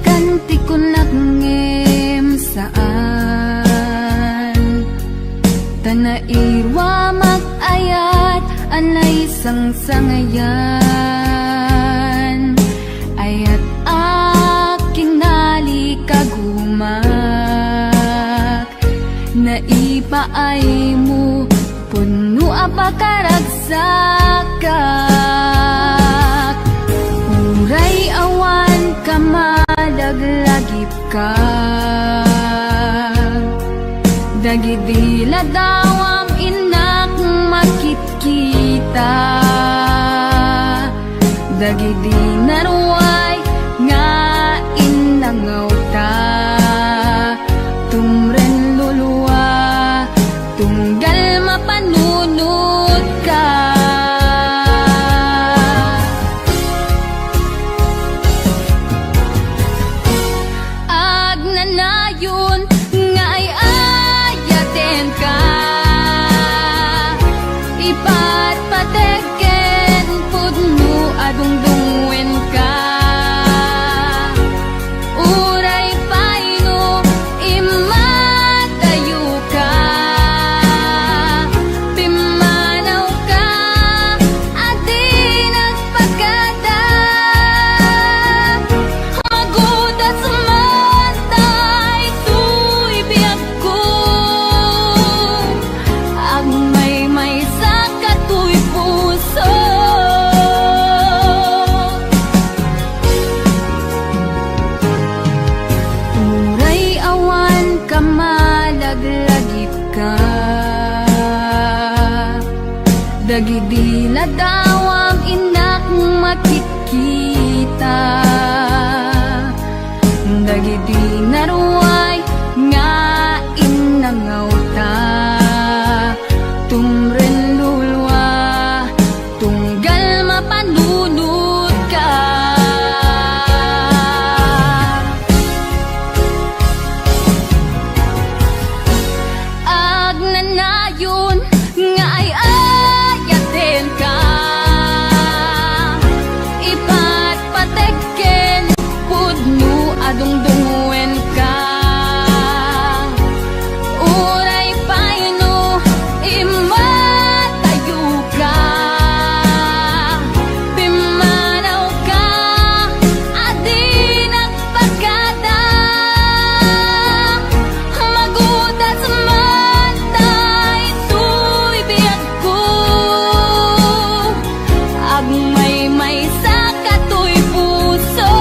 kanti ko nagngem saan tanairwa mag-ayat anay sang-sangayan ayat aking nalikagumak naipaay mo puno apakaragsakat uray awan ka malaglagip ka dagidila dawam inak makit-kita dagidi naruay nga inangaw ta tumren luluwa tunggal mapanunod ka agnanayon nga ay ayaten ka ipatpateken pudno adungdungwen ka uray paino imatayo ka pimanaw ka adi nagpagada magudas matay tuy biyak ko ang may sa katuy puso uray awan ka malaglagip ka dagidila dawam inak makikita dagidi naruay nga inangaw ta tumren lulwa tunggal mapanunod ka agnanayon nga ay ayaten ka ipatpateken pudno adungdungwen ka uray paino imatayo ka pimanaw ka adi nagpagada magudas matay tuy biyak ko agmay sa katuy puso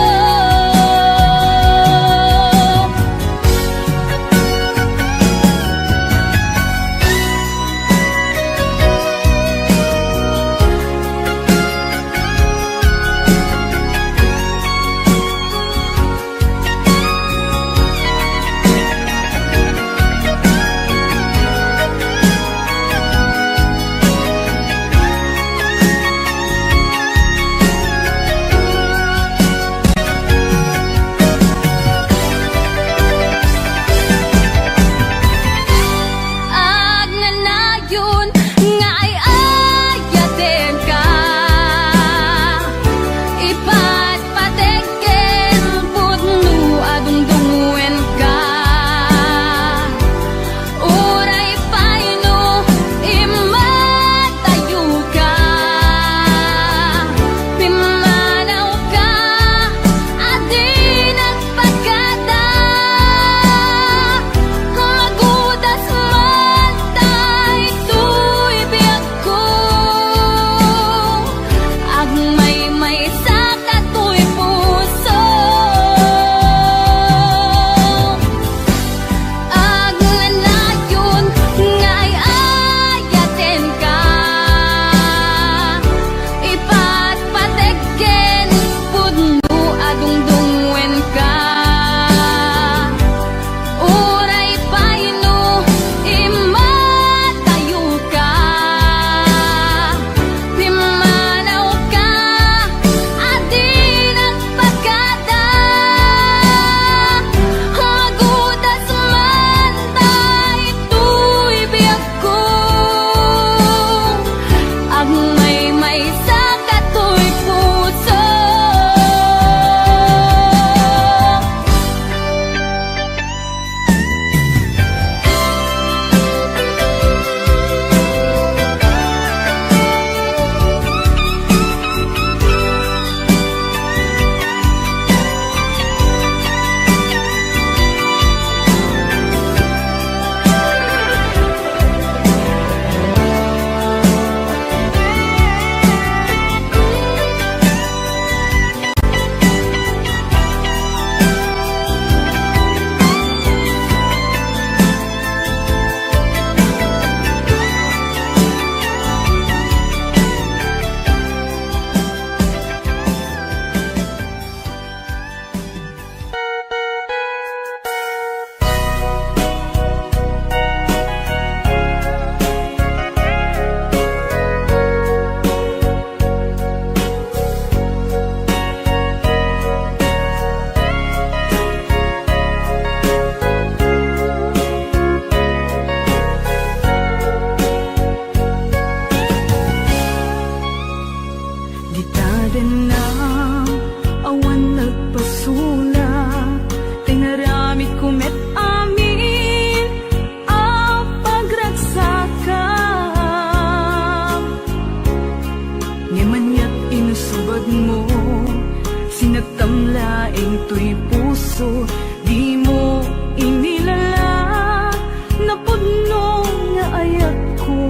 puso, di mo inilala na pudno nga ayat ko.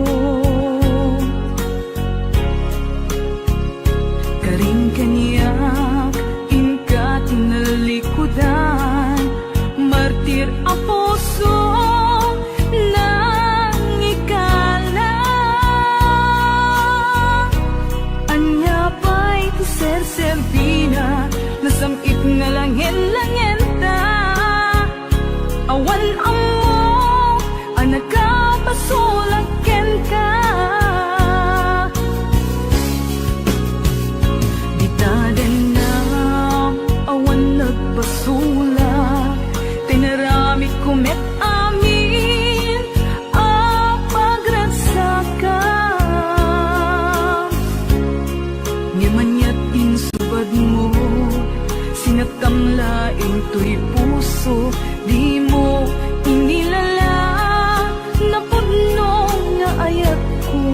Karing kaniyak inka tinalikudan, martir a puso nang ikala. Anya pa'y tiser-serbina, nasamit nga langin-langin ta. Awan amo, anak ka pasulaken ka. Ditaden na, awan nagbasula, tinarami kumet amin, pagragsaka. Ngimanyat insubad mo, sinatamlaing to'y puso, di mo inilala na pudno nga ayat ko.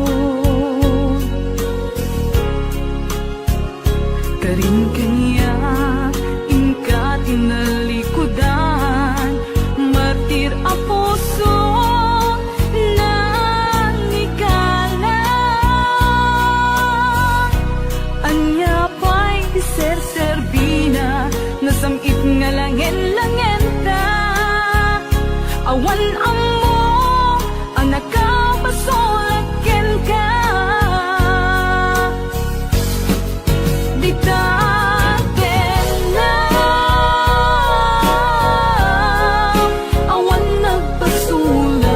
Karin kanya inka tinalikudan, martir a puso nang ikala. Anya pa'y tiser-serbina, nasamit nga langin-langin ta. Awan amo, anak ka pasulaken ka. Ditaden na, awan nagpasulak,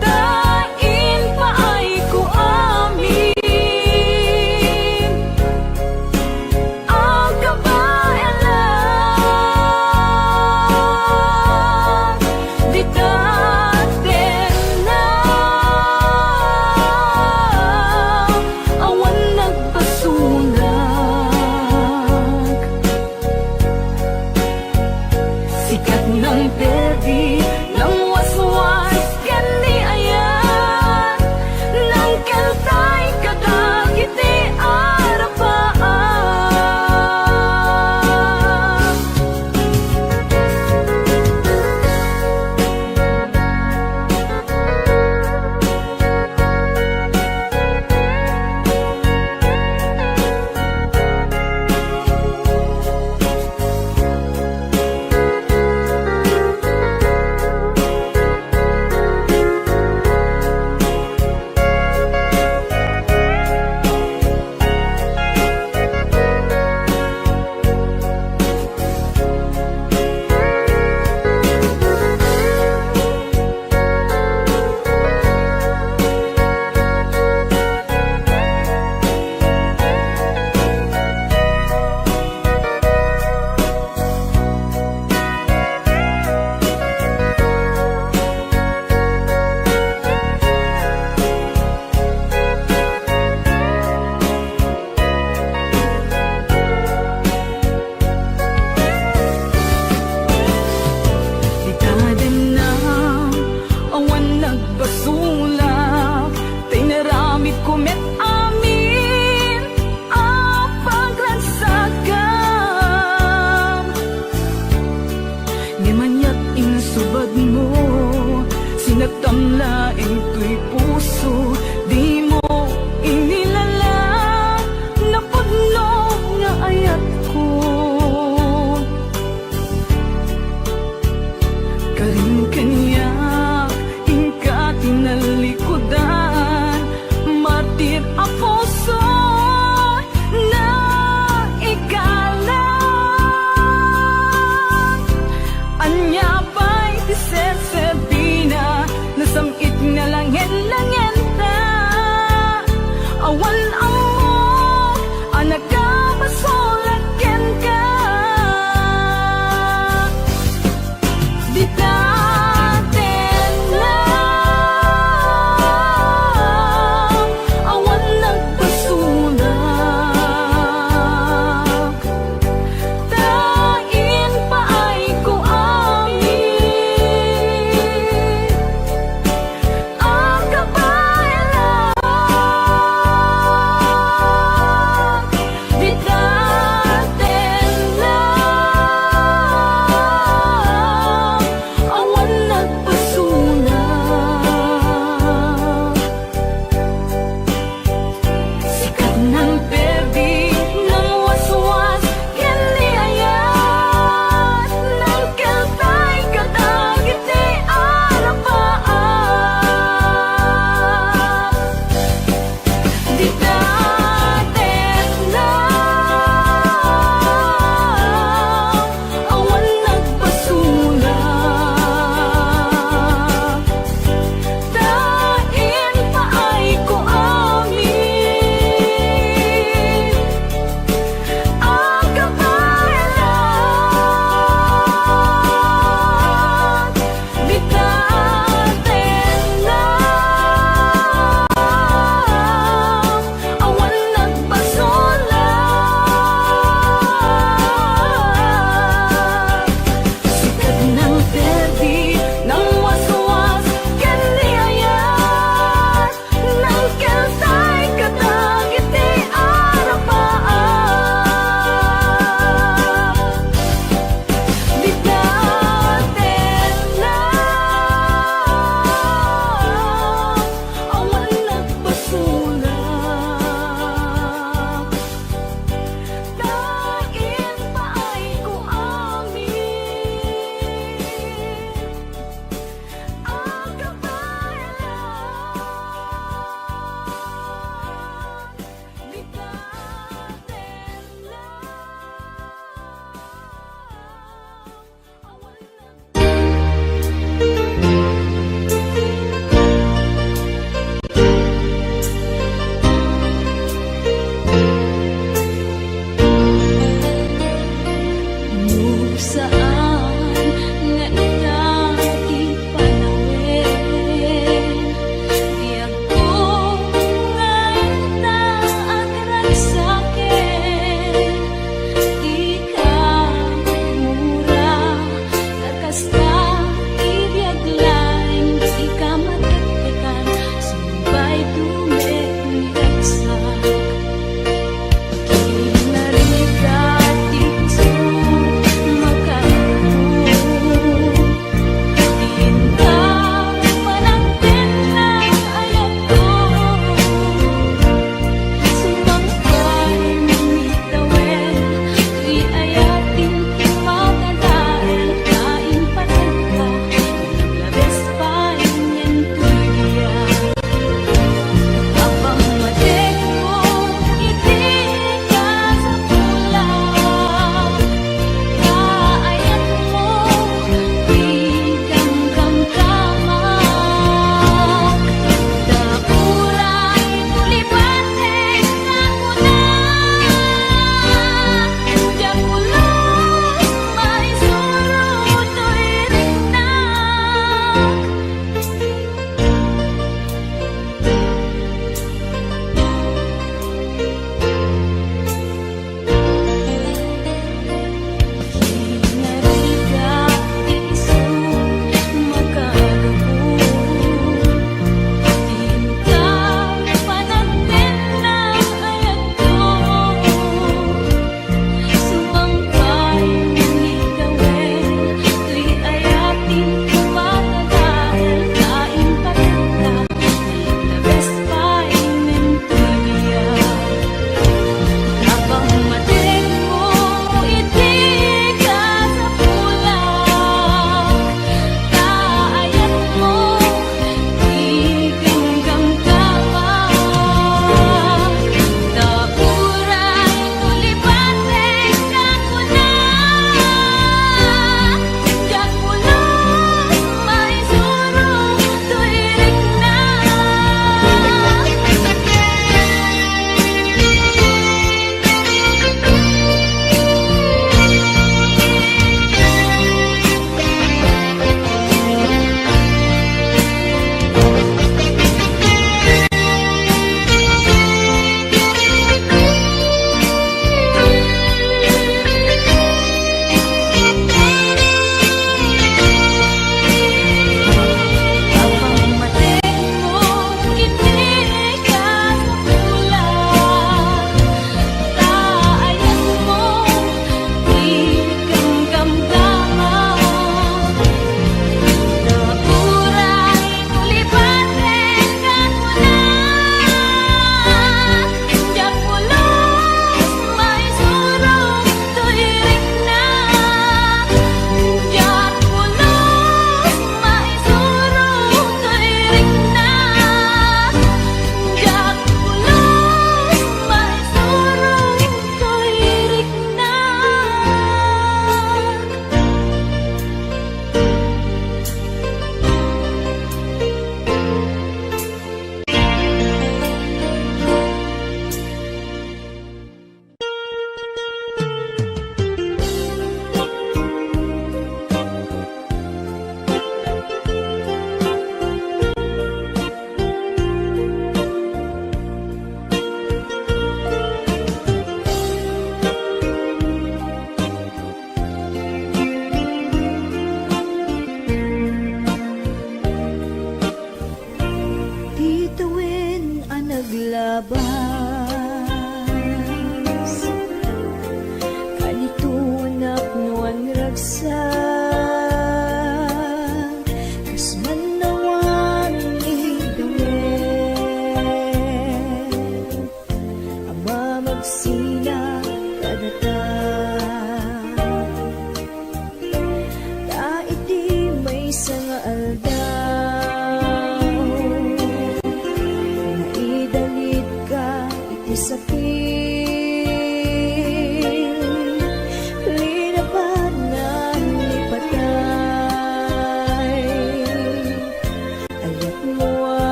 tain pa ay ko amin, ang kabayanan.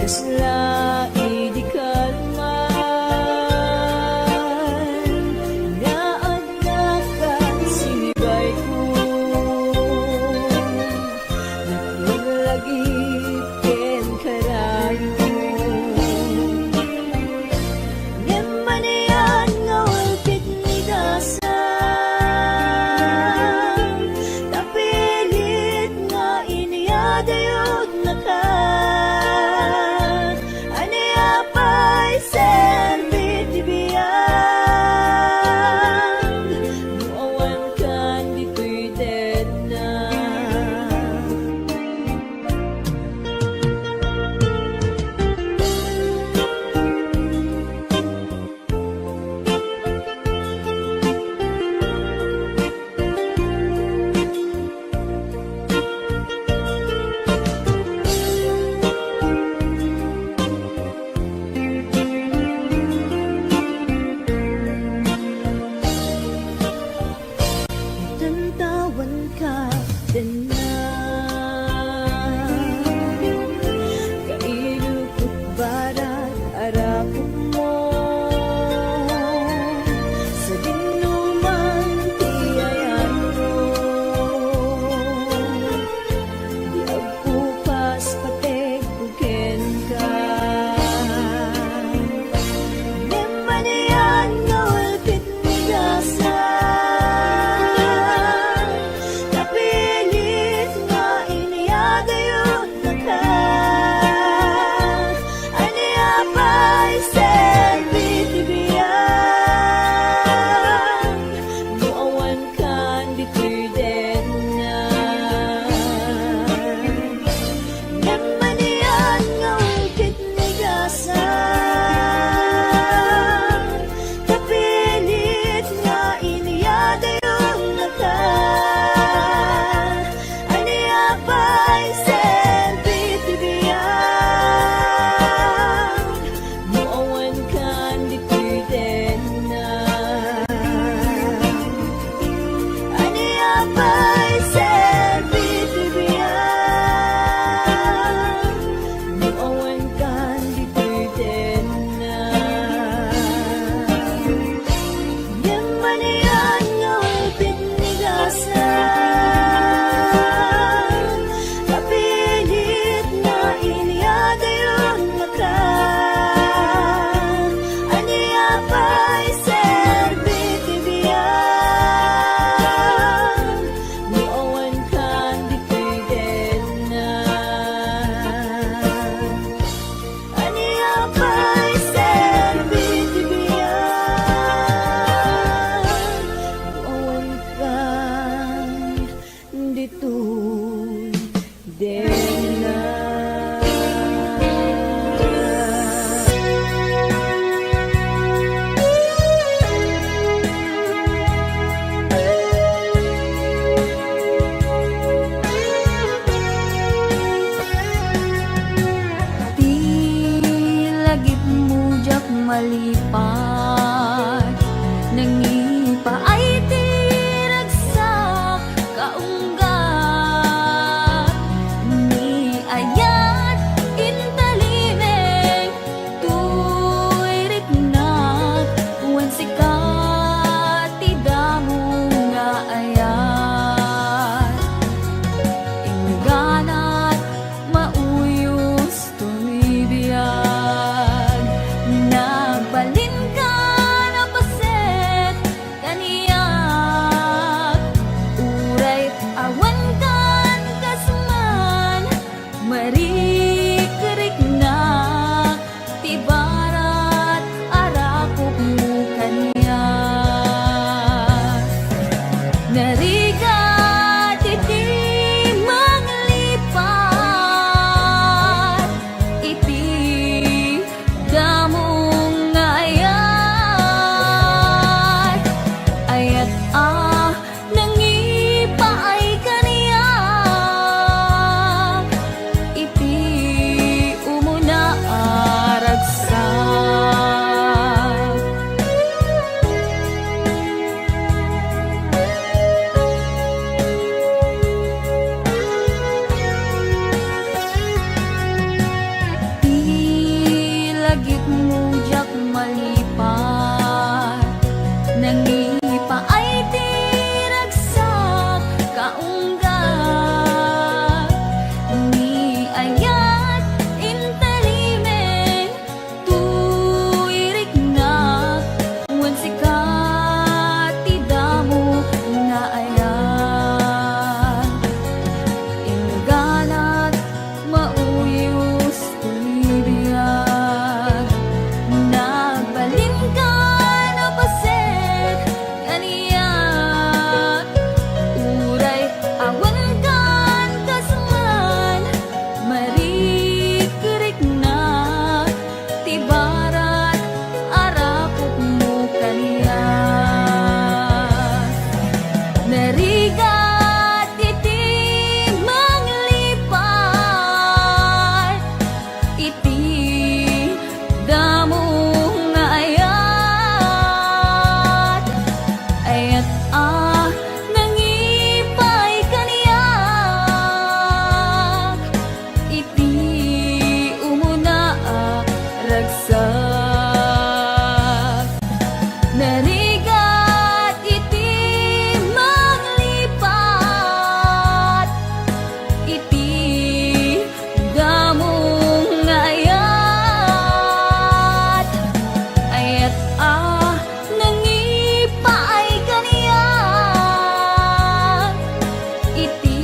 kasla idi kalman nga agnakan sinibay ko naglagip ken karayo ngem manian nga walpit ni dasam napilit nga iniyadayod na ka pa'y serbit ibiyang nuawan kan dito'y dead na tantawan ka din na kailukot barat arapot mo sa dinuman tiyayan mo di agpupas patek buken ka nemanian nga walpit ni gasa dito'y dead na. Di lagip mujak malipat nangipa ay tiragsak kaunggat ni ayat intalimeng tuy riknat wen sikat tidamu nga ayat ingganat mauyos tuy biyag nagbalin kan mujak malipat. Nangipa ay tiragsak kaunggat. Ni ayat intelimen tuirik na wan sikat tidamo nga ayat. Inggalat mauyos tulibiyag. Nagbalin ka na paset kaniyak. Uray awan kan kasman marikerik na tibarat arapok mo kaniyak. Narigat iti manglipat iti damo nga ayat. Ayat nangipay kaniyak iti umuna ragsak. Narigat iti manglipat iti damo nga ayat. Ayat nangipaay kaniyak iti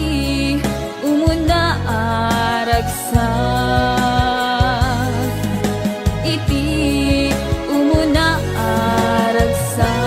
umuna ragsak. Iti umuna ragsak.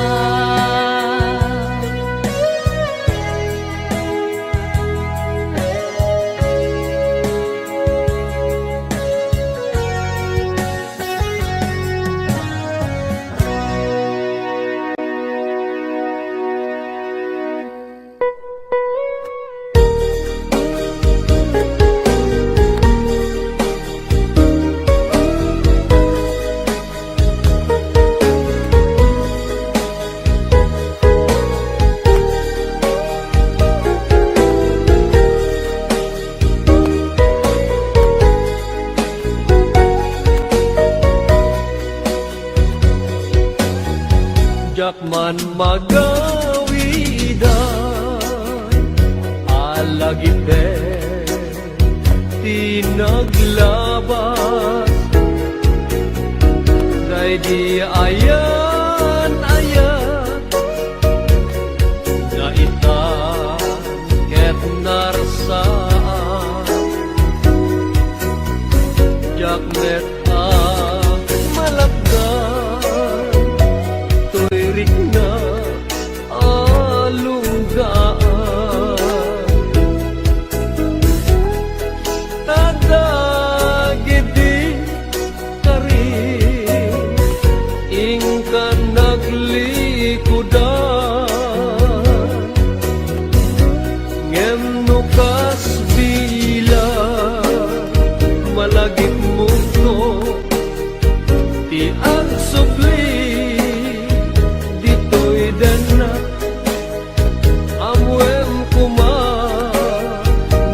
Jakman magawidan alagite tinaglabas day di ayan na ita ket narsaan. Jaknet malagdan tuirik na alunggaan. Tadagidi karin ingka naglikudan. Ngem nukas bila malagit mundo ti agsupli ditoy dana amwem kuma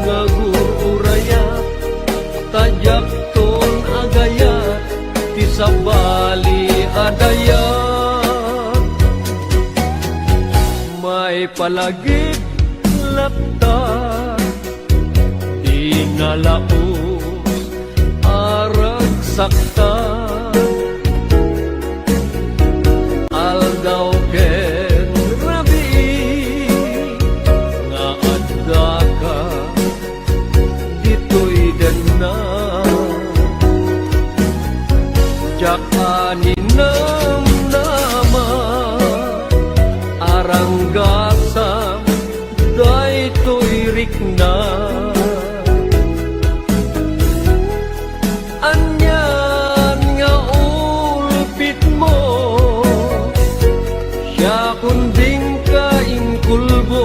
ngagururaya tajak ton agayat ti sabali adaya. May palagit lapta di ngalaos arag sakta. Aldaw ken rabi nga adda ka ditoy dana. Jakanin nam nama aranggasam daytoy rikna. Anyan nga ulpit mo siya kunding kaingkulbo.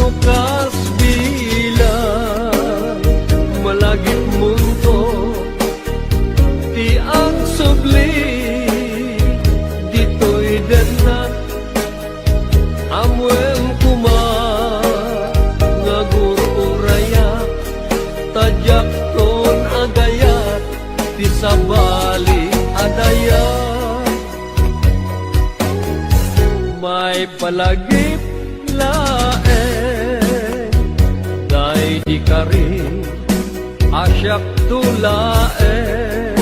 nukas bilang malagit mundo ti ang subli dito'y denat amwem kuma nga gururaya tajak ton agayat ti sabali adayat may palagip laeng day di karin asyak tulaeng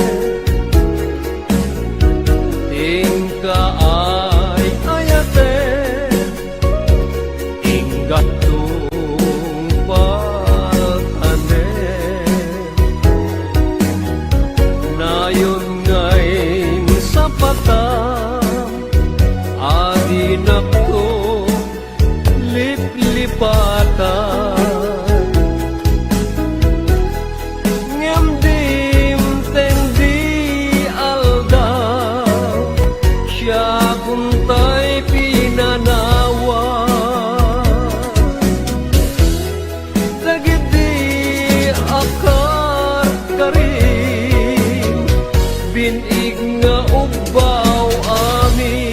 tingka ay ayaten inggat tumpatanen nayon ngayon sa patam adinak to liplipatan ngem dim teng di aldaw siya kuntay pinanawa dagiti akar karim binig nga ugbaw amin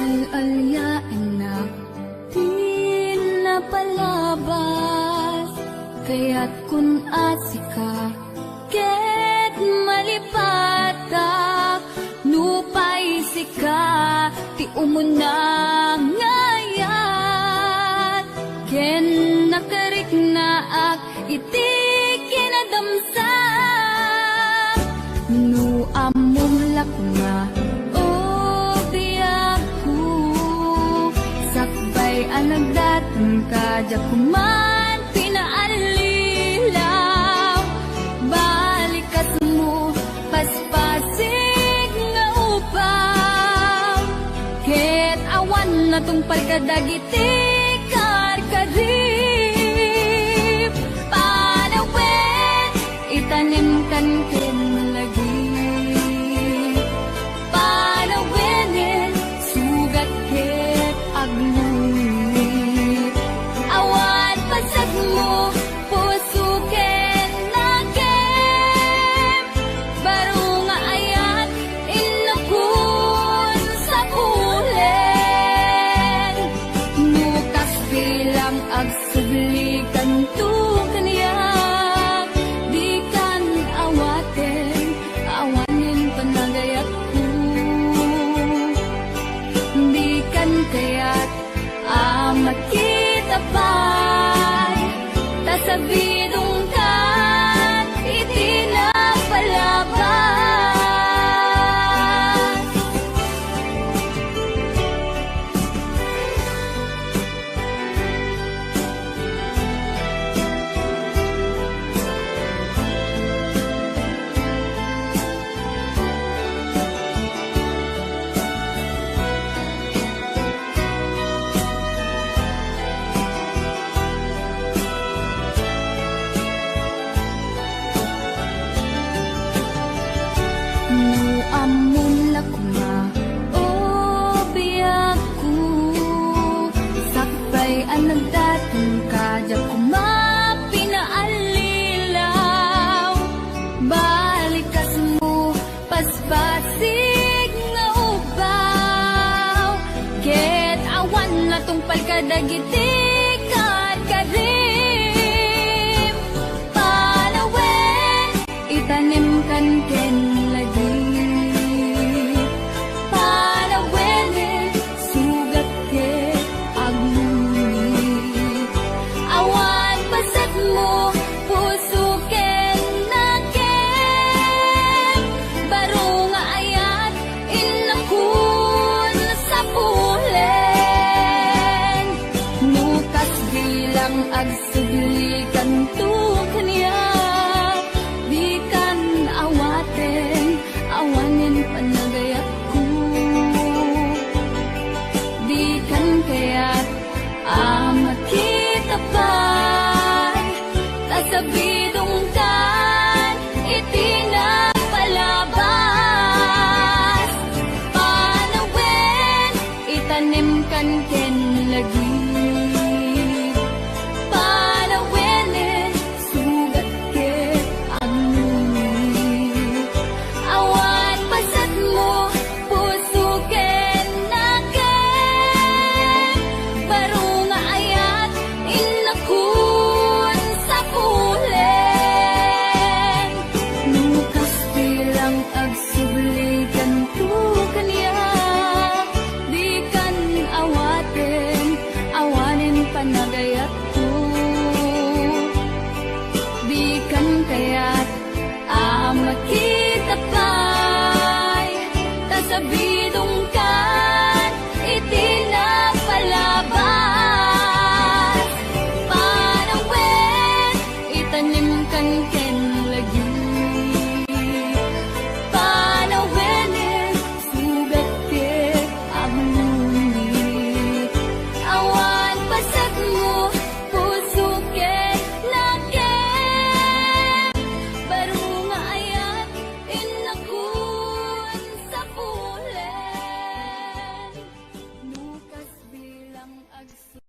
Al-alyain na di napalabas kaya't kun asika ket malipatak nupay sika ti umuna ngayat ken nakarik na ak iti kinadamsak nu amom lakna anagdatang kadya kuman pinaalilaw balikat mo paspasig nga upaw ket awan na tungpal kadagiti karkarip panawet itanim kan ken lagi panawet sugat ket aglu mo pusuken nakem baru nga ayat inakun sa pulen nukas bilang agsublikan tu kaniyak di kan awaten awanin panagayat ko di kan kaya't amat kita pa sa bidong kan itinapalabas amun lakma o biyaku sakbay anagdatang kadya kuma pinaalilaw balikas mo paspasig nga ubaw ket awan na tungpal kadagiti karkarim palawen itanim kan ken lagi mo pusuken nakem subli kanto kaniya. Di kan awaten, awanin panagayat ko. Di kan kaya't makita pa. Tasabidong kan, itinapalabas. Panawin, itanim kan ken lagi. Panawinin, sugat ket ang nuni. Awan pasat mo, puso ken naken. Baro nga ayat, inakun sa pulen. Nukas bilang agsubli kanto kaniya. Di kan awaten, awanin panagayat ko. Di kan kaya't makita pa'y tasabidong kan, itinapalabas. Panawin, itanim kan ken lagi. Panawinin, sugat ket ang nuni. Awan pasag mo, puso ket naken. Baro nga ayat, inakun sa pulen. Nukas bilang agsu.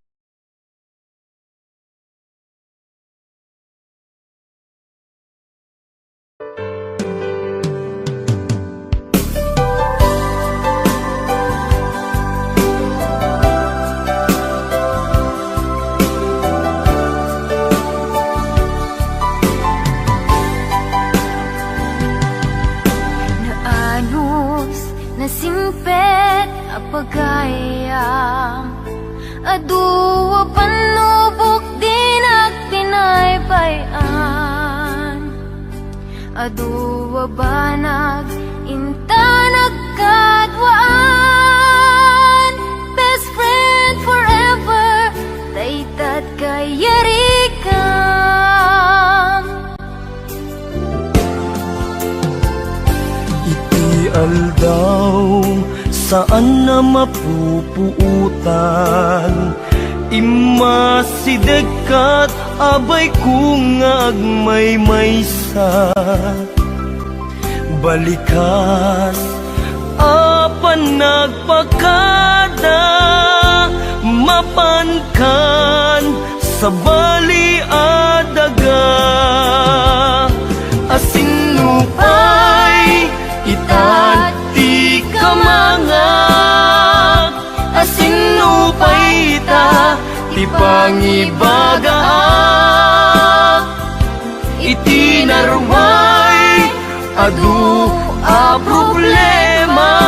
Naanos na simpet apagayam. Aduwa panubok din at pinaybayan. Aduwa banag inta nagkadwaan. Best friend forever, daytat kayarikam. Iti aldaw saan na mapupuutan. Imasidag kat abay kung agmay-maysa. Balikas apan nagpakada. Mapankan sa bali adaga. Asinupay itat di kamangak. Asinupay ita ti pangibagaak. Itinarway adu a problema.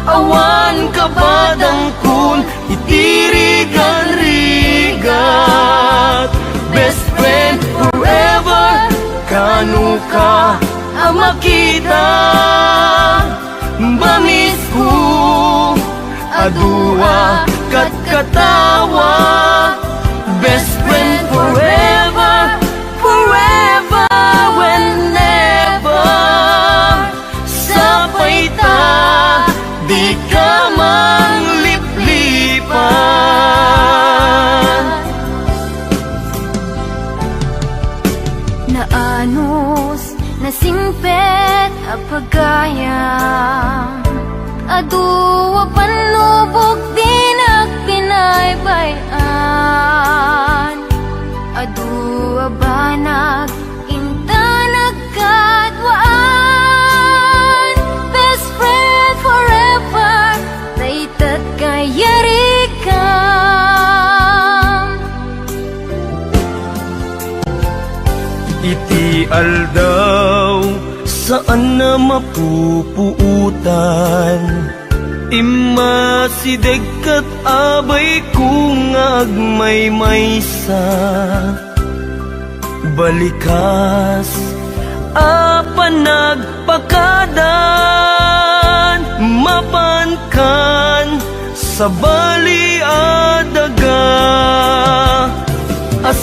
Awan kabadang kun itirigan-rigat. Best friend forever, kanu ka ang makita. Bamis ko adua kat katawa. Best friend forever, forever whenever. Sapay ta, di ka mangliplipan. Naanos na simpet apagayam. Aduwa panubok din at pinaybayan. Aduwa banag inta nagkadwaan. Best friend forever, daytat kayarikam. Iti aldaw saan na mapupuutan. Imasidag kat abay kung agmay-maysa. Balikas apan nagpakadan. Mapankan sa bali adaga.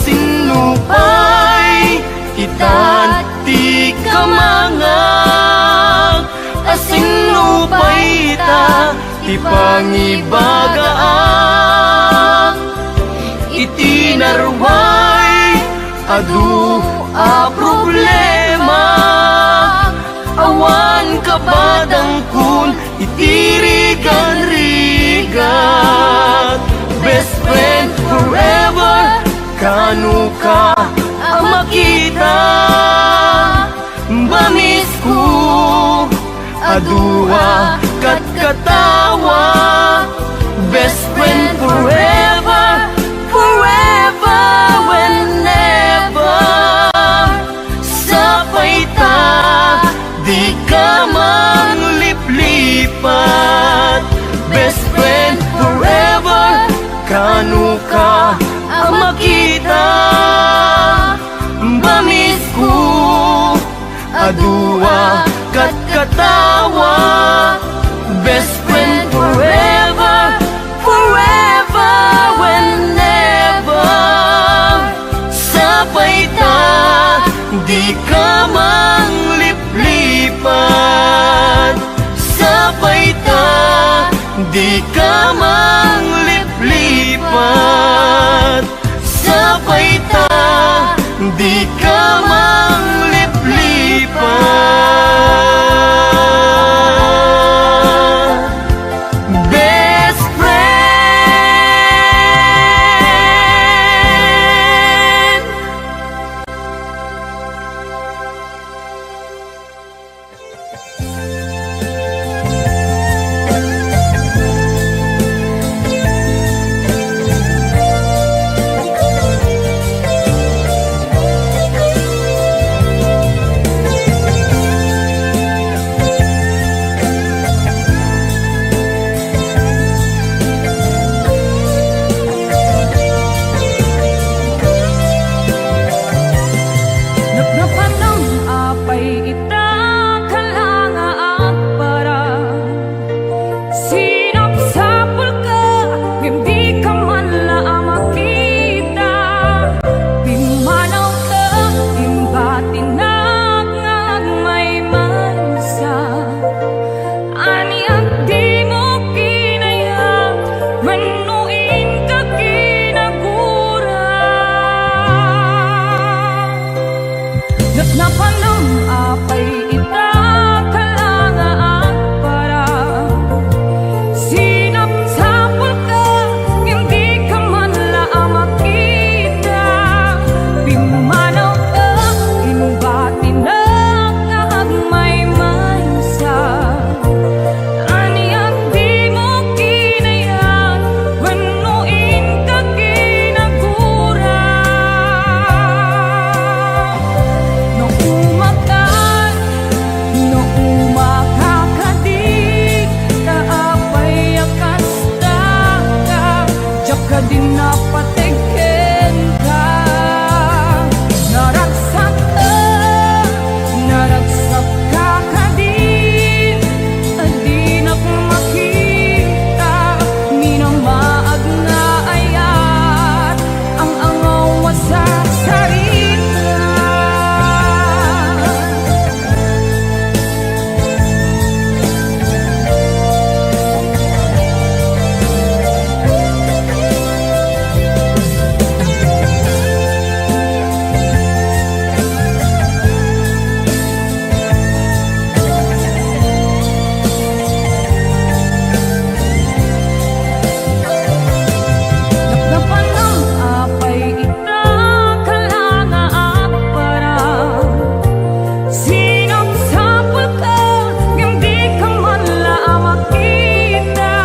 sinupay Ita't di ka mangag Asinupay ta Ti pangibagaang Itinarway Adu a problema Awan kabadang kun Itirigan-rigat Best friend forever Kanu ka ang makita Bamis ko Adua kat katawa Best friend forever Forever whenever Sapay ta Di ka man liplipat Best friend forever Kanu ka ang makita Bamis ko Adua kat katawa Best friend forever Forever whenever Sapay ta Di ka mang liplipat Sapay ta Di ka mang liplipat Sapay ta Di ka mang liplipat Best friend Nagnapanang apay ita kalanga at para Sinapsapul ka, hindi ka man lang makita Pimanaw ka, imbatinag ngag may mansa Ani at di mo kinaya, manuin ka kinagura Napanang apay ita kalanga at para Sinapsapul ka, hindi ka man lang makita Pimanaw ka, imbatinag ngag may mansa Ani at di mo kinaya, manuin ka kinagura No umakan, no umakakadik Kaapay akas ka, Diyak ka din napatikin ka Naragsak ka kadin Adi na makita Minamaag nga ayat Ang angaw sa sarita Napanang apay ita kalanga at para Sinapsapul ka, hindi ka man lang makita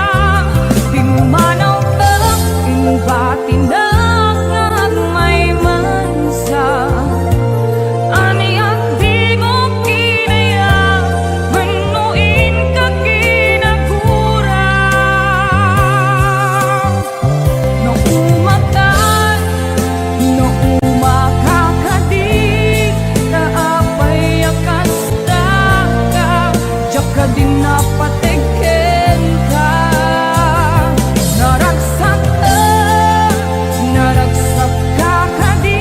Pimanaw ka, imbatinag ngag may mansa Ani at di mo kinaya, manuin ka kinagura No umakan, no umakakadik Kaapay akas ka, Diyak ka din napatikin ka Naragsak ka kadin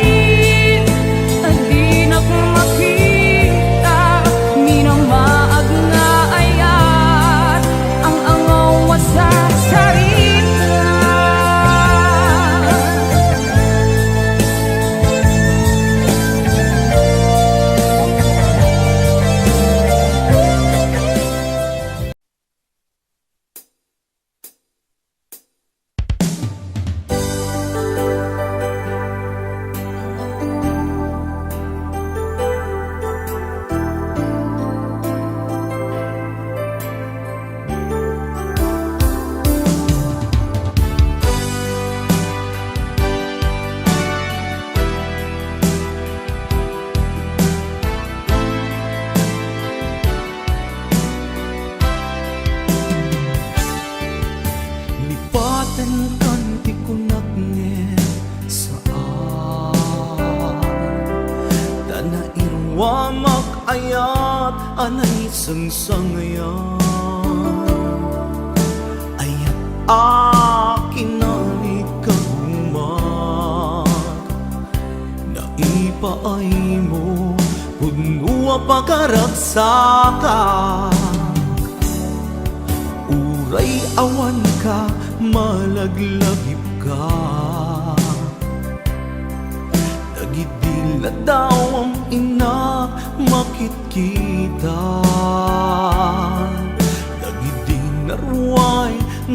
ayat anay sangsangayan ayat akin na ikagumat na ipaay mo puno pagkaragsakan uray awan ka malaglagip ka nagidila daw ang ina makitkita nagidinarway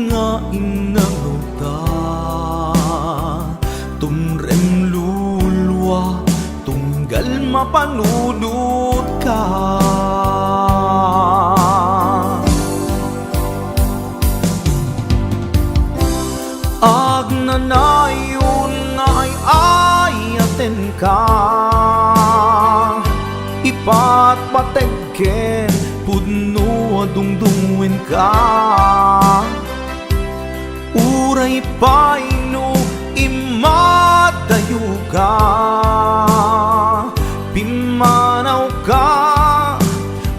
nga inangota tumrem lulwa tunggal mapanunod ka agnanayon nga ay ayaten ka ipatpategken pudno adungdungwen ka uray paino imadayo ka pimanaw ka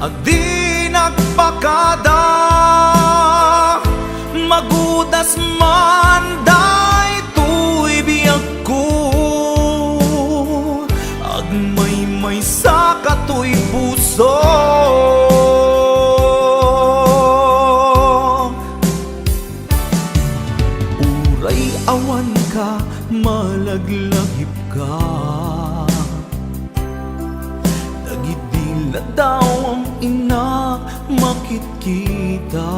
adi nagpakada magudas man daytoy biyag ko agmay-may sa katoy puso uray awan ka malaglagip ka nagidila daw ang ina makitkita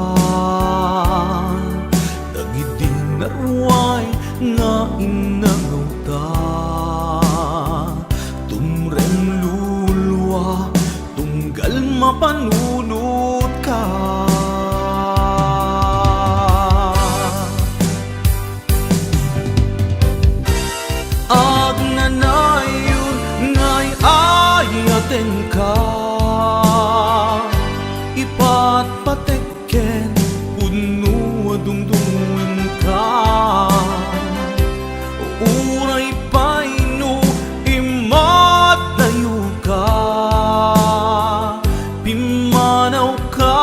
nagidinarway nga inangota tumrem lulwa tunggal mapanunod ka agnanayon nga'y ayaten ka ipatpatekken puno adungdungwen ka uray paino imadayo ka pimanaw ka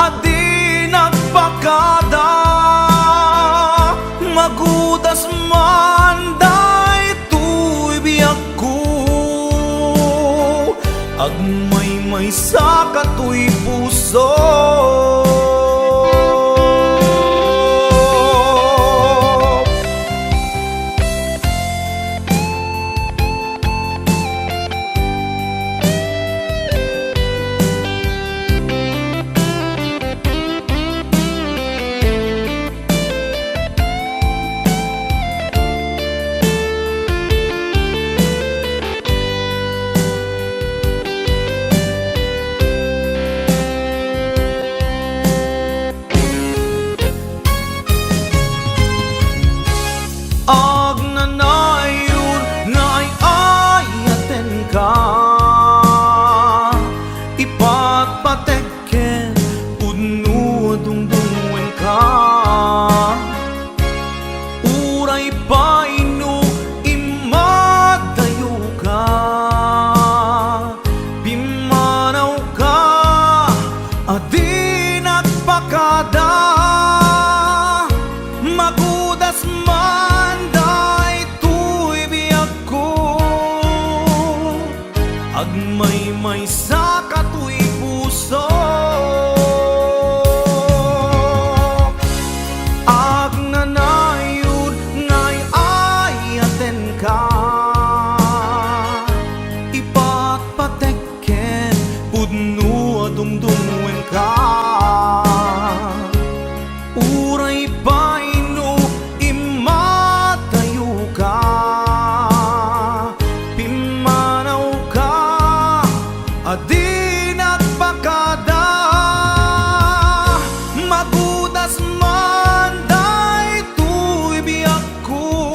adi nagpakada magudas man daytoy biyag ko agmay-may sa katoy puso agnanayon nga'y ayaten ka ipatpatekken puno adungdungwen ka uray paino imadayo ka pimanaw ka adi nagpakada magudas man daytoy biyag ko agmay-may sa katoy puso agnanayon nga'y ayaten ka ipatpatekken pudno adungdungwen ka uray paino imadayo ka pimanaw ka adi nagpakada magudas man daytoy biyag ko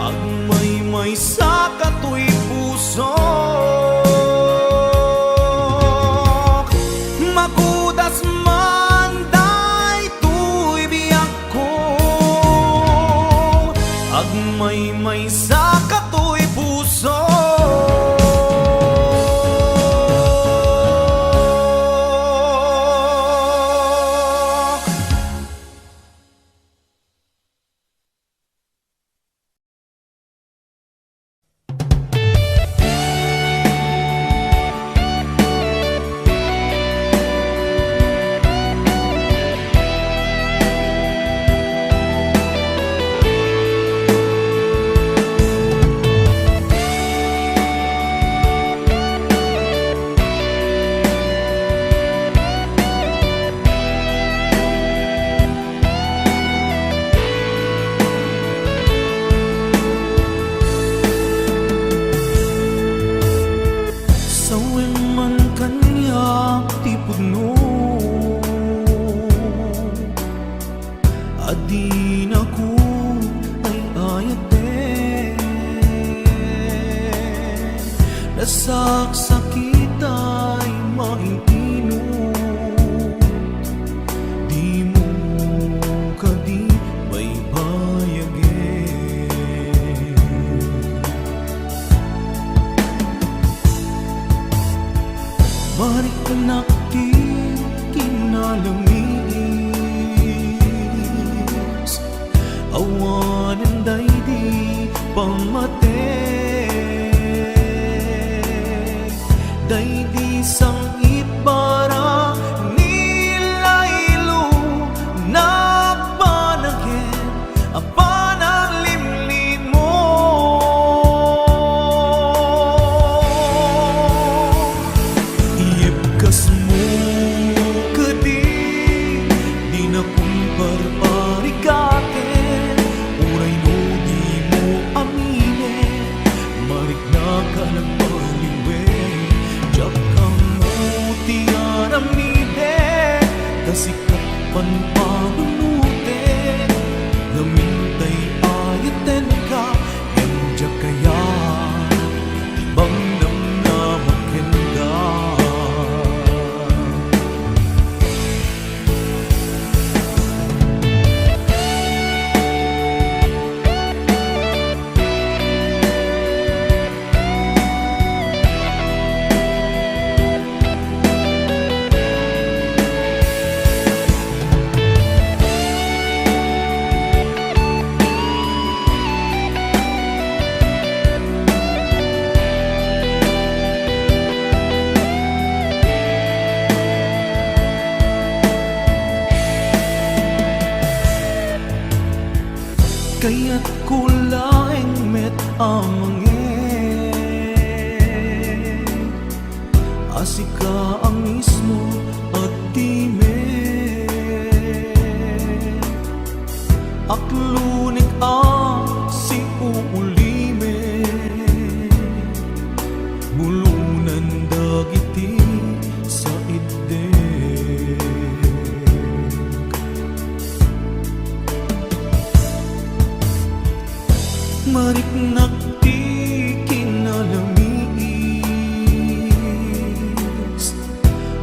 agmay-may sa katoy puso magudas man daytoy biyag ko agmay-may sa katoy puso pagsasakit ay maintinong, di mo kadi baybayagin. Marik nakti kinalamis, awanan daydi pamate, daydi sangit bara nilaylo nagpanagin apan ang limlin mo. Iibkas mo kadi di na kumparparikatin, uray no di mo aminin, marik na ka nagpaliwin. Diyak kang mo tiyaramide, kasikat panpanunutin, namintay ayaten ka, endiyak kaya ibang namnamakin ka. Kaya't kulaing met amangin, asika ang mismo at dime, aklunik ang si uulime, bulunan dagiti sa ide. Marik nakti kinalamis,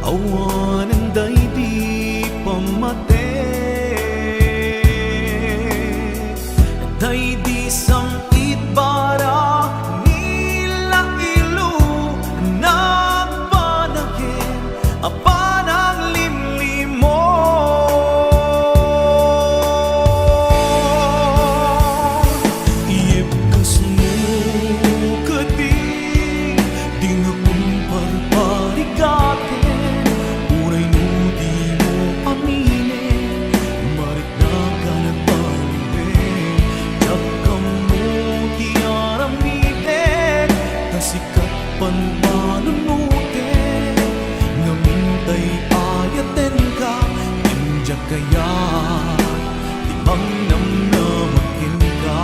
awanan daydi pamate, daydi sangit bara nilaylo nagpanagin apan ang limlim mo. Iibkas mo kadi di na kumparparikatin, uray no di mo aminin, marik na ka nagpaliwin. Diyak kang mo tiyaramiden, kasikat panpanunutin, namintay ayaten ka, endiyak kaya ibang namnamakin ka.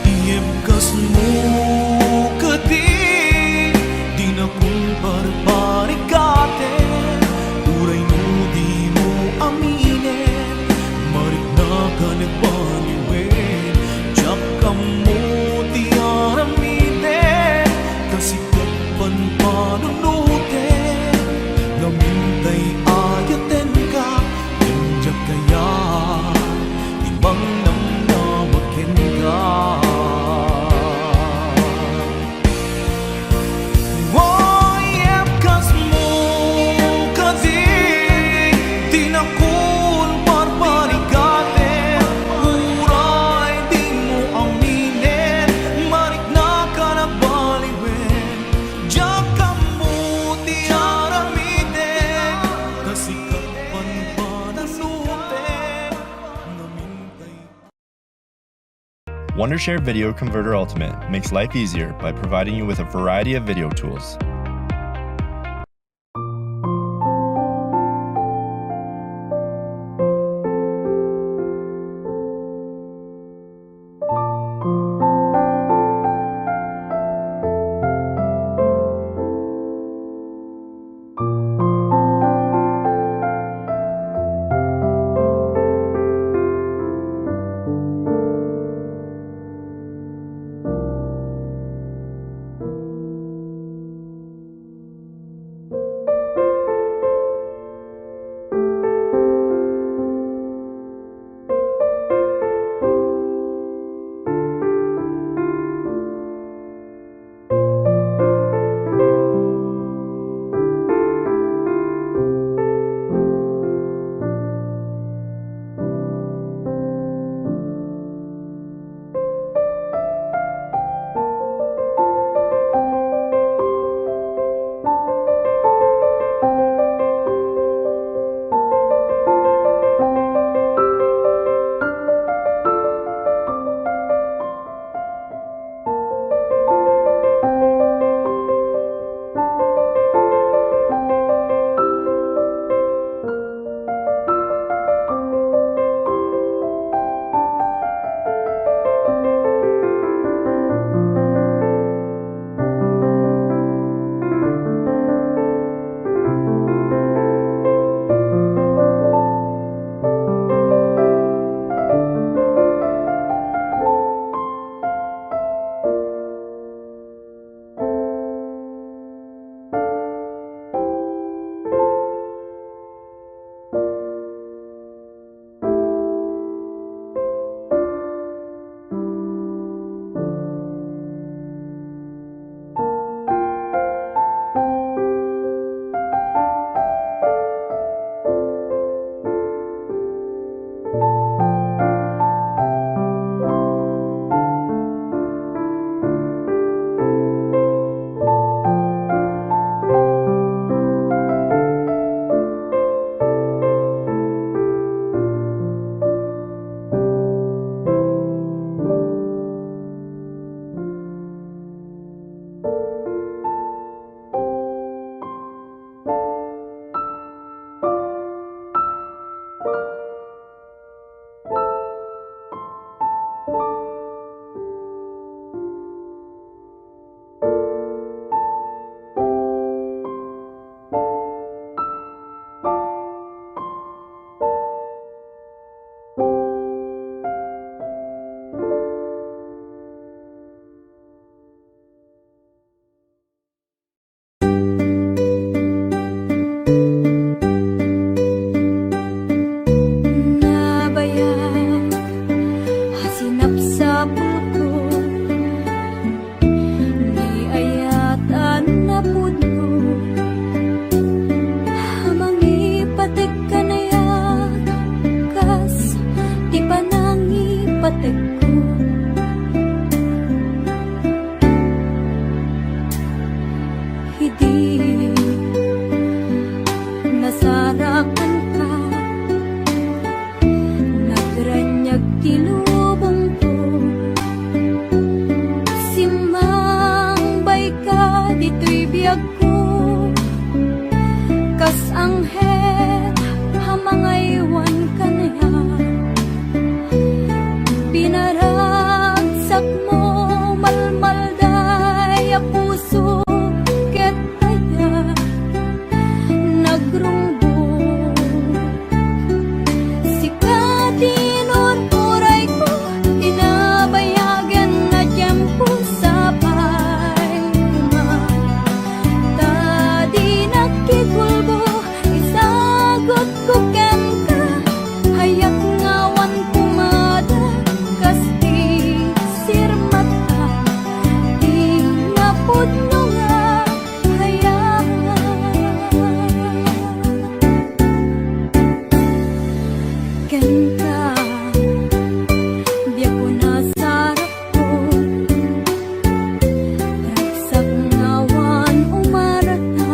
Iibkas mo kadi di na kumparparikatin, uray no di mo aminin, marik na ka nagpaliwin. Diyak kang mo tiyaramiden, kasikat panpanunutin, namintay ayaten ka, endiyak kaya ibang namnamakin ka. Iibkas mo kadi di na kumparparikatin, uray di mo aminin, marik na ka nagbaliwin. Diyak kang mo tiyaramiden, kasikat panpanunutin, namintay. Wondershare Video Converter Ultimate makes life easier by providing you with a variety of video tools. malmalday a puso ket aya nagrumbo sikatin uray ko inabayagan na tiyempo sabay kuman tadi nakikulbo isagot ko ken ka hayak ngawan kumada kasti sirmata di napudno nga hayangan ken ka biya ko nasarap ko ragsak ngawan umarata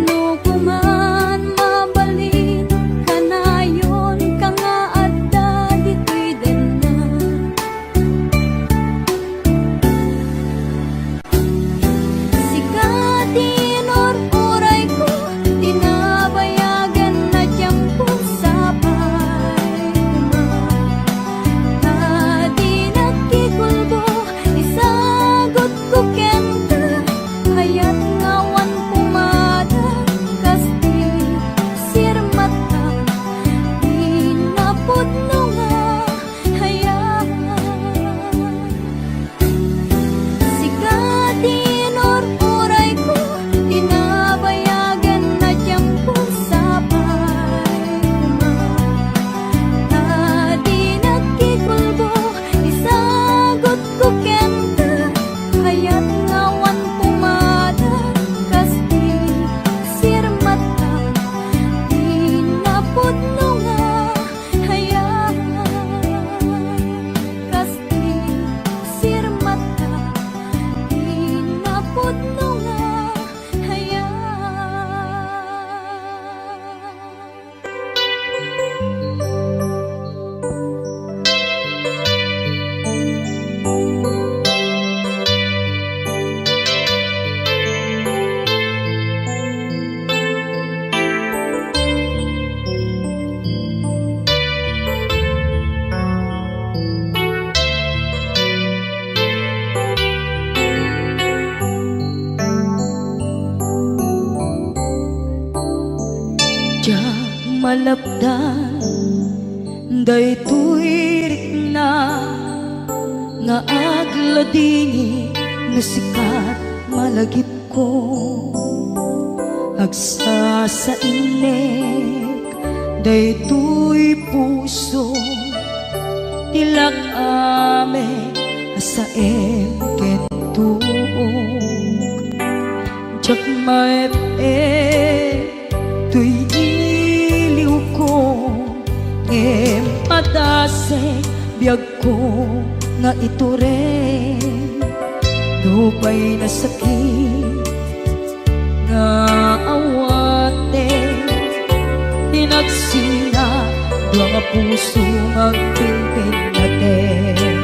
no kuman mabalin kanayon ka nga adda dito'y denna sikatin uray ko tinabayagan na tiyempo sabay kuman tadi nakikulbo isagot ko ken ka hayat ngawan pumada kasti sirmata di napudno nga hayangan sikatin uray ko tinabayagan na tiyempo sabay kuman tadi nakikulbo isagot ko ken ka hayat ngawan pumada kasti sirmata di napudno nga hayangan kasti sirmata di napudno nga hayangan. Diyak malapdan daytoy rikna nga agladini nasikat malagip ko agsa sa inek daytoy puso tilak ame asaem ken tuog diyak tuy iliw ko emadase biyag ko nga ito rin dupay na sakit nga awate inagsina dua nga puso magpimpin natin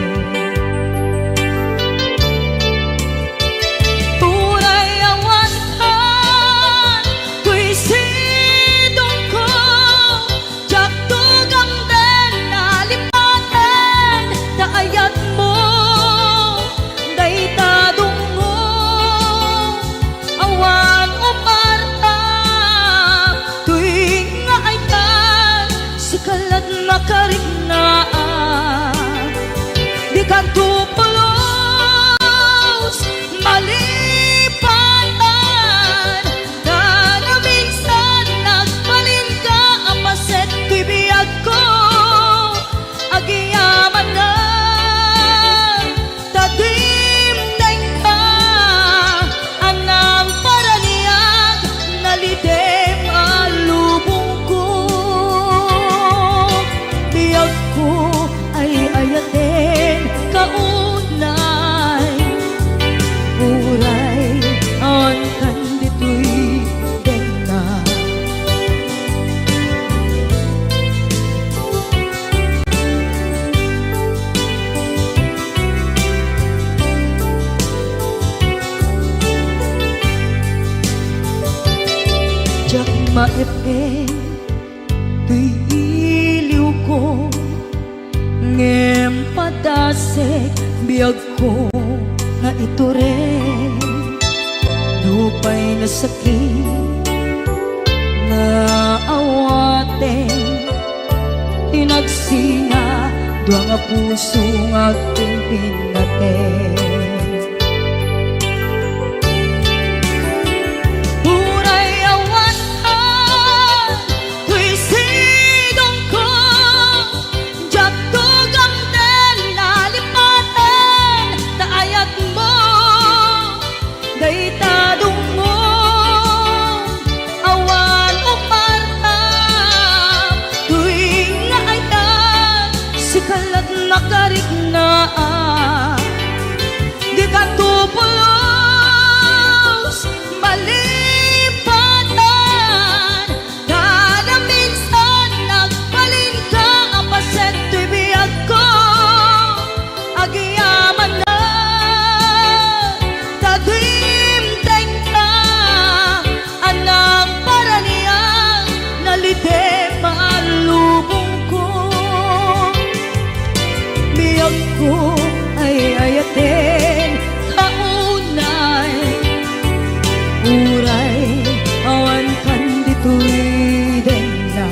tunay awan ka tuy sidong ko jak tugam den nalipaten daayat mo daytadong mo awan umarta tuwing nga ay kan sikalat makariknaan di ka tupulos malipatan na minsan nagbalin ka apaset tuy biyag ko agiyaman na tatimdeng ka anang paraniyag nalidem alubong ko biyag ko ay ayaten kaunay uray ang kandito'y denna jak maepeng tuy iliw ko ngem padasek biyag ko nga ito rin lupay na sakit na awaten tinagsinga dua nga puso nga aking pinaten. Uray awan ka tuy sidong ko jak tugang den lalipatan taayat mo day tadong mo awan o parta tuwing nga ayan si kalat nakarik na di ka tupulos malipatan kada minsan nagbalin ka ang paset tuy biyag ko agiyaman na tagimteng ka anang para niya nalite malubong ko biyag ko ay ayaten kaunay uray awan kan dito'y denga.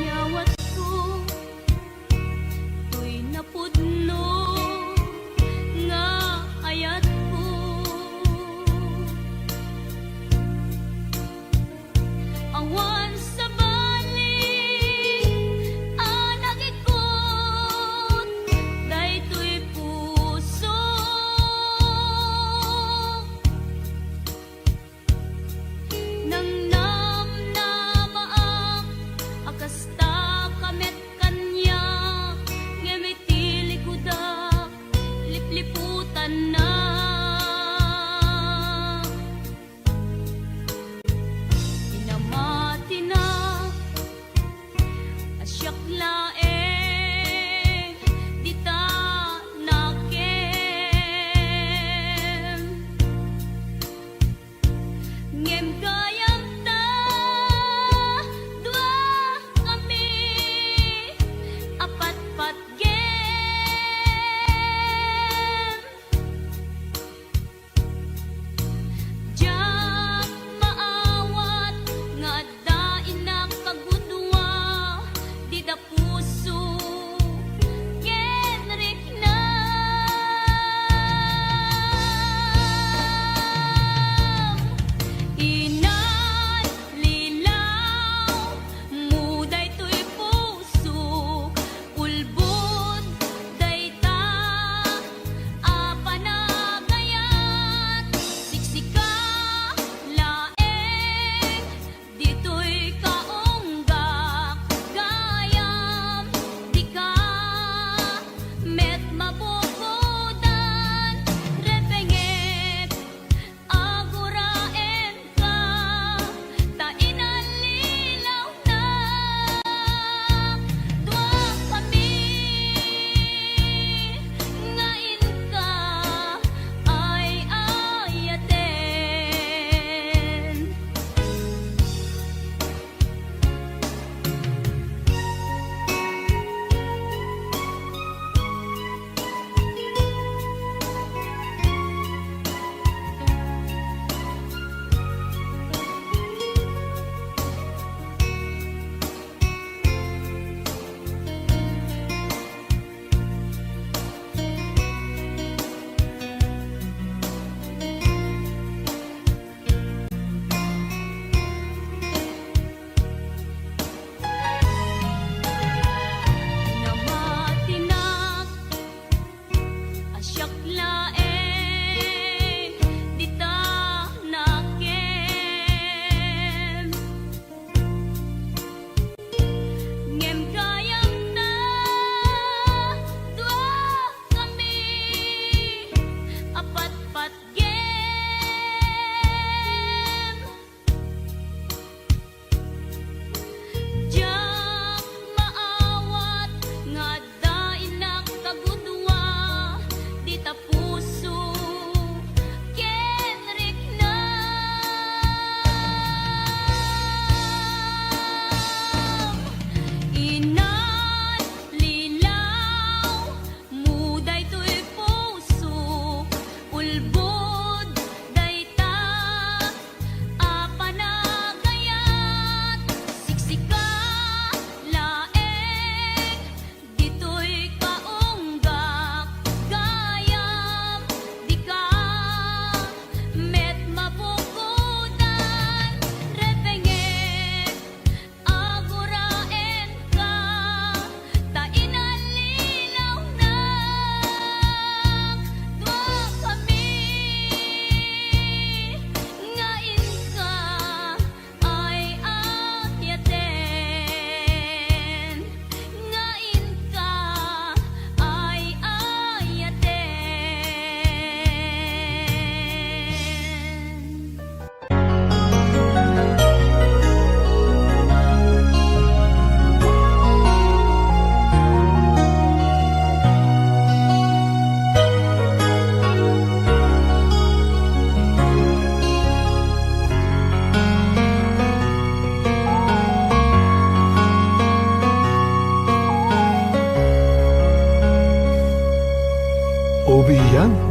Yawat ko tuy napudno nga ayat ko awan sa balik anak ikot daytoy puso nang namnamaak akasta kamet kanya ngemitili kuda lipliputan na inamati na asyak laeng dita nakem ngem gayam ta dua kami apat-pat gem jak maawat nga adda ina kagudwa di dapu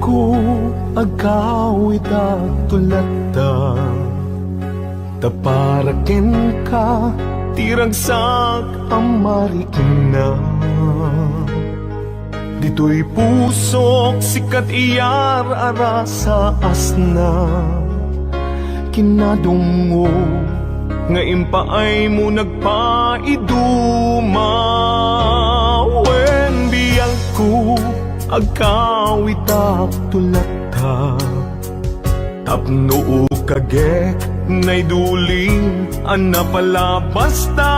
ko agawid at tulata, taparaken ka tiragsak amarikin na. Dito'y pusok sikat iyar ara sa asna, kinadungo nga impaay mo nagpaiduma. Wen biyang ko agkawit ak tulata, tapno kagek nay duling anapalabas ta.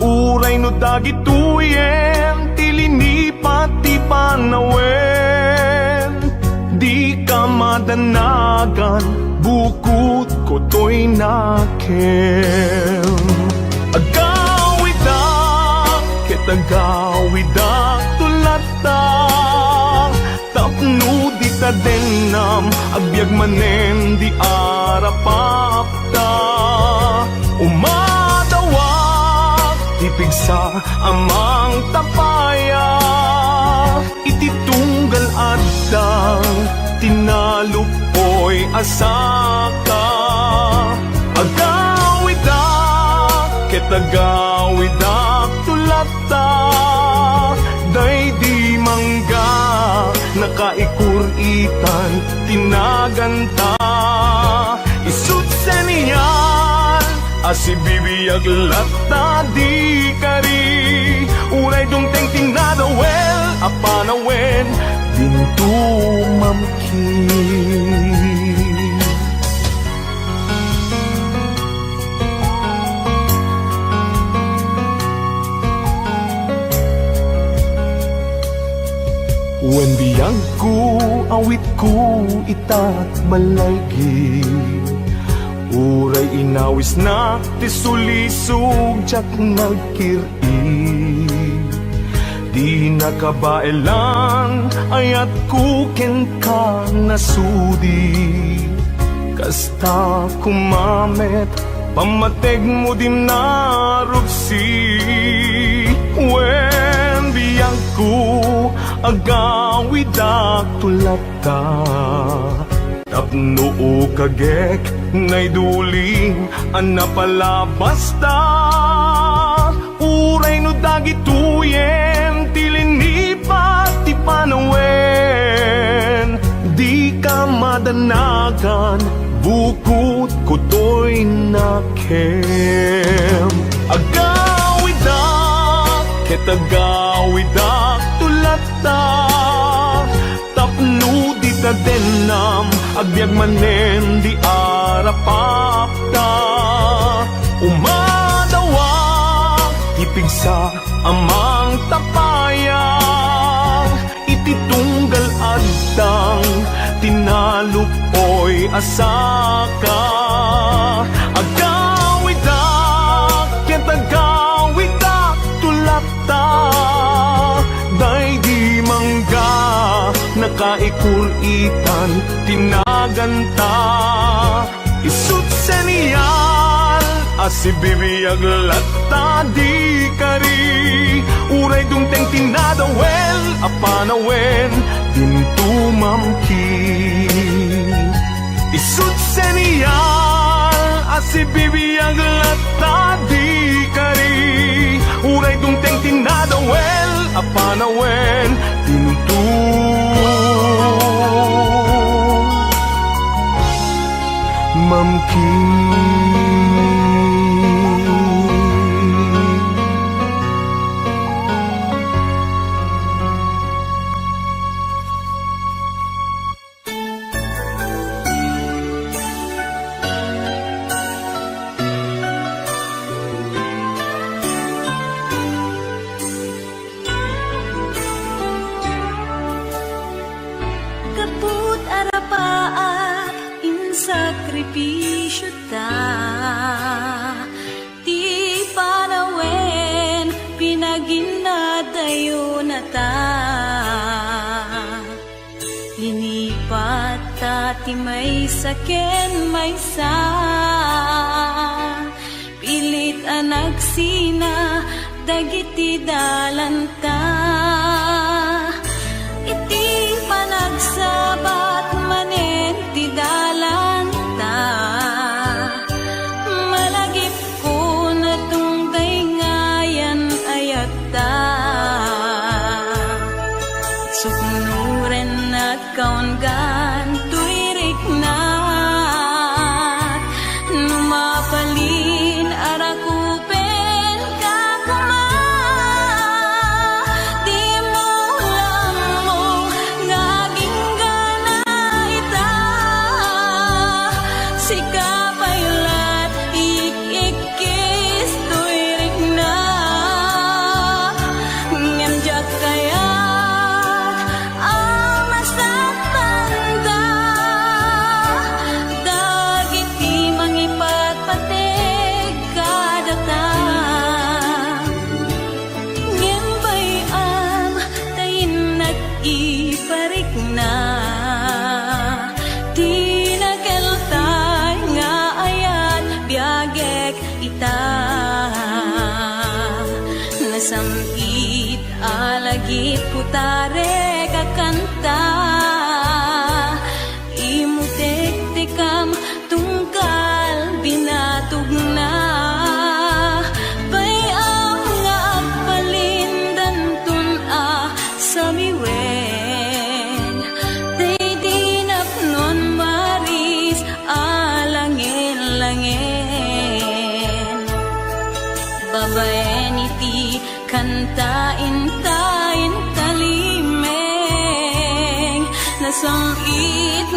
Uray no dagituyen tilini pati panawen, di ka madanagan bukod ko to'y nakem. Agawid ak, kitagawid ak tulata, tapno di ta denam agbyag manen di arapapta. Umadawak tipigsa amang tapaya, ititunggal adang tinalupoy asaka. Agawid ak, kitagawid ak tulata, day di mangga nakaikuritan tinaganta. Isut sa niyan asibibiyag lata di kari, uray dungteng tinadawel apanawen dintu mamkin. Wen biyang ko awit ko itat malaygi, uray inawis na tisulisog jak nagkiri. Di nakabaelan ayat kuken ka nasudi, kasta kumamet pamateg mo din narupsi. Wen biyang ko agawid ak tulata, tapno kagek nay duling anapalabas ta. Uray no dagituyen tilini pati panawen, di ka madanagan bukod ko to'y nakem. Agawid ak, kitagawid ak tulata, tapno di ta denam agbyag manen di arapapta. Umadawak ipigsa amang tapayang, ititunggal adang tinalupoy asaka. Agawid ak, kitagawid ak tulata, day di mangga nakaikuritan tinaganta. Isut sa niyan asibibiyag lata di kari, uray dungteng tinadawel apanawen dintu mamkin. Isut sa niyan asibibiyag lata di kari, uray dungteng tinadawel apanawen dintu mamkin. Kaput arapaat in sakripisyo ta, ti panawen pinaginadayo na ta. Linipat ta ti may saken may sa, pilit anagsina dagiti dalanta. Iti panas Agsabat manen ti dalan ta, malagip ko na tunggay ngayan ayat ta. Suknuren at kaungan tuirik na, numapalin arakupen kakuma. Di mo lang mo ngaging gana ita, sikapayulat ikikis tuirik na. Ngamjak kaya iparik na, di nageltay nga ayat biyagek ita. Nasamit alagip putare kakanta, imutek-tekam tungkal binatog na. Bayam nga agpalindan tun sa miwen, day dinapnon maris alangin-langin. Babaen iti kantain-tain kalimeng, nasangit